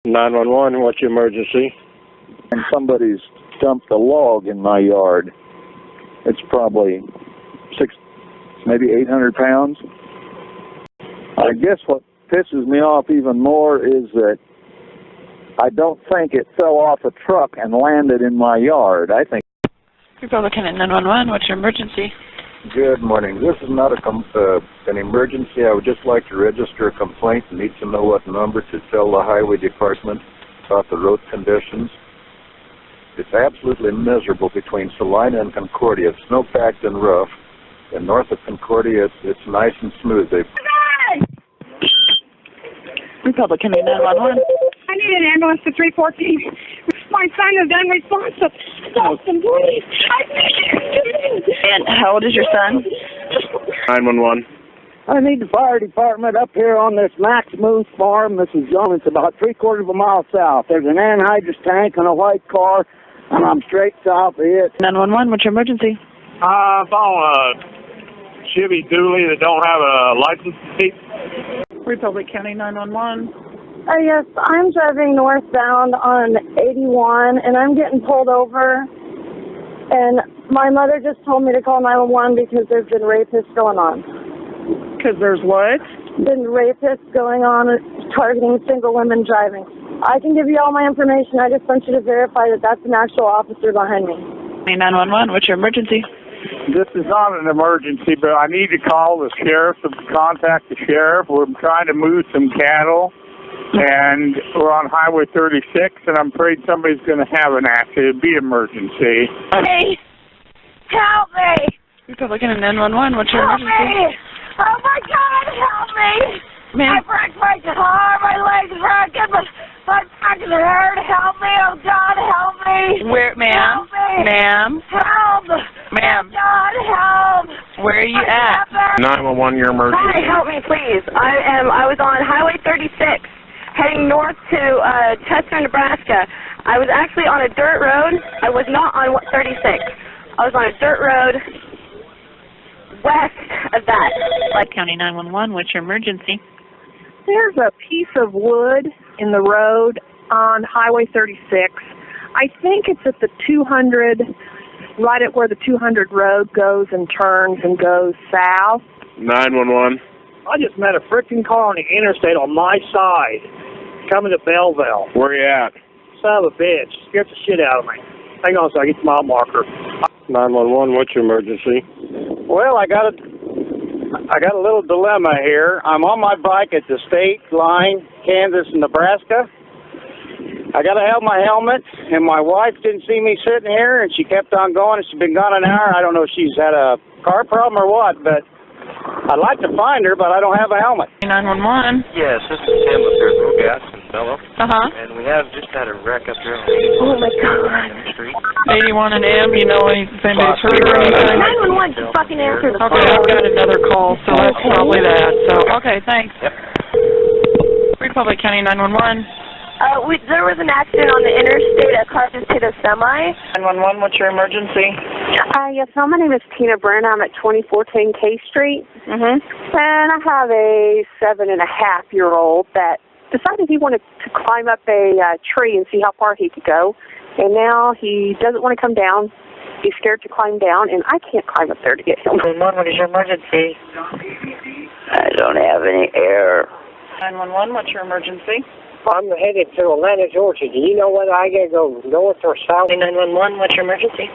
911, what's your emergency? And somebody's dumped a log in my yard. It's probably maybe 800 pounds. I guess what pisses me off even more is that I don't think it fell off a truck and landed in my yard. I think. Republican at 911, what's your emergency? Good morning. This is not an emergency. I would just like to register a complaint and need to know what number to tell the highway department about the road conditions. It's absolutely miserable between Salina and Concordia. It's snow-packed and rough. And north of Concordia, it's nice and smooth. Republican at 911. I need an ambulance to 314. My son is unresponsive. Stop him, please. I need you. And how old is your son? 911. I need the fire department up here on this Max Moose farm. This is John. It's about 3/4 of a mile south. There's an anhydrous tank and a white car, and I'm straight south of it. 911, what's your emergency? I found a Chevy dually that don't have a license plate. Republic County 911. Yes, I'm driving northbound on 81, and I'm getting pulled over. And my mother just told me to call 911 because there's been rapists going on. Because there's what? Been rapists going on targeting single women driving. I can give you all my information. I just want you to verify that that's an actual officer behind me. 911, what's your emergency? This is not an emergency, but I need to call the sheriff to contact the sheriff. We're trying to move some cattle, and we're on Highway 36, and I'm afraid somebody's going to have an accident. It'd be an emergency. Hey, help me. Republican at 911, what's your Help emergency? me. Oh, my God, help me. Ma'am. I broke my car. My leg's broken. My fucking hurt. Help me. Oh, God, help me. Where, ma'am? Help me. Ma'am? Help. Ma'am? God, help. Where are you at? 911, your emergency. Hi, help me, please. I was on Highway 36, heading north to Chester, Nebraska. I was actually on a dirt road. I was not on 36. I was on a dirt road west of that. County 911, what's your emergency? There's a piece of wood in the road on Highway 36. I think it's at the 200, right at where the 200 road goes and turns and goes south. 911. I just met a freaking car on the interstate on my side, coming to Belleville. Where you at? Son of a bitch. Scared the shit out of me. Hang on a second, get the mile marker. 911, what's your emergency? Well, I got a little dilemma here. I'm on my bike at the state line, Kansas and Nebraska. I got to have my helmet, and my wife didn't see me sitting here, and she kept on going, and she's been gone an hour. I don't know if she's had a car problem or what, but I'd like to find her, but I don't have a helmet. 911. Yes, this is Tim with There's Gas in Bellow. Uh-huh. And we have just had a wreck up here on Oh, my God. Street. 81 and M, you know anybody's hurt or anything? 911, just fucking answer the phone. Okay, I've got another call, so that's probably that. So, okay, thanks. Yep. Republic County 911. There was an accident on the interstate. A car just hit a semi. 911, what's your emergency? Yes, my name is Tina Brennan. I'm at 2014 K Street. Mm-hmm. And I have a 7.5-year-old that decided he wanted to climb up a tree and see how far he could go. And now he doesn't want to come down. He's scared to climb down, and I can't climb up there to get him. 911, what is your emergency? I don't have any air. 911, what's your emergency? I'm headed to Atlanta, Georgia. Do you know whether I got to go north or south? 911, what's your emergency?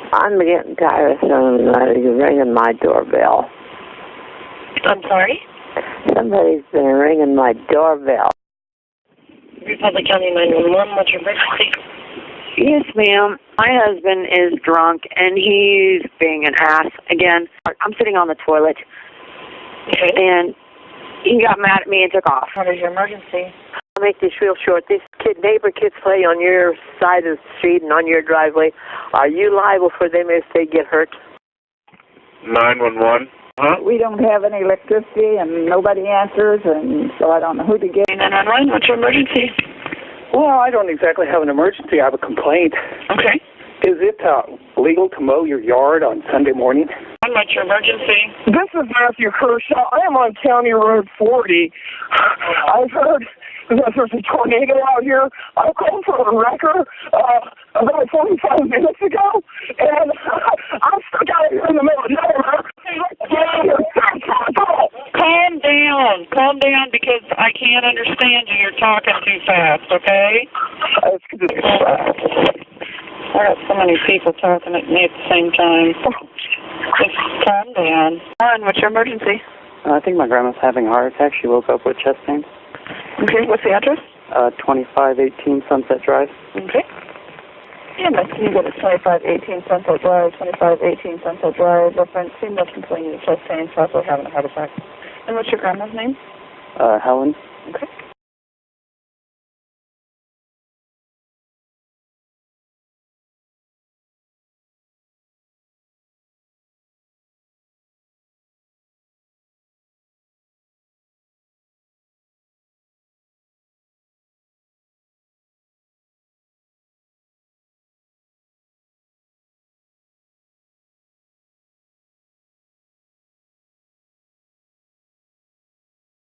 I'm getting tired of somebody ringing my doorbell. I'm sorry? Somebody's been ringing my doorbell. Republic County 911, what's your emergency? Yes, ma'am. My husband is drunk, and he's being an ass again. I'm sitting on the toilet, and he got mad at me and took off. What is your emergency? I'll make this real short. This neighbor kids play on your side of the street and on your driveway. Are you liable for them if they get hurt? 911. Huh? We don't have any electricity, and nobody answers, and so I don't know who to get. 911, what's your emergency? Well, I don't exactly have an emergency. I have a complaint. Okay. Is it legal to mow your yard on Sunday morning? What's your emergency? This is Matthew Kershaw. I am on County Road 40. I've heard There's a tornado out here. I called for a wrecker about 45 minutes ago, and I'm stuck out here in the middle of nowhere. Calm down, because I can't understand you. You're talking too fast, okay? It's good to be fast. I got so many people talking at me at the same time. Just calm down. What's your emergency? I think my grandma's having a heart attack. She woke up with chest pains. Okay, what's the address? 2518 Sunset Drive. Okay. Yeah, you go to 2518 Sunset Drive, 2518 Sunset Drive. Reference, female complaining of chest pains, possibly having a heart attack. And what's your grandma's name? Helen. Okay.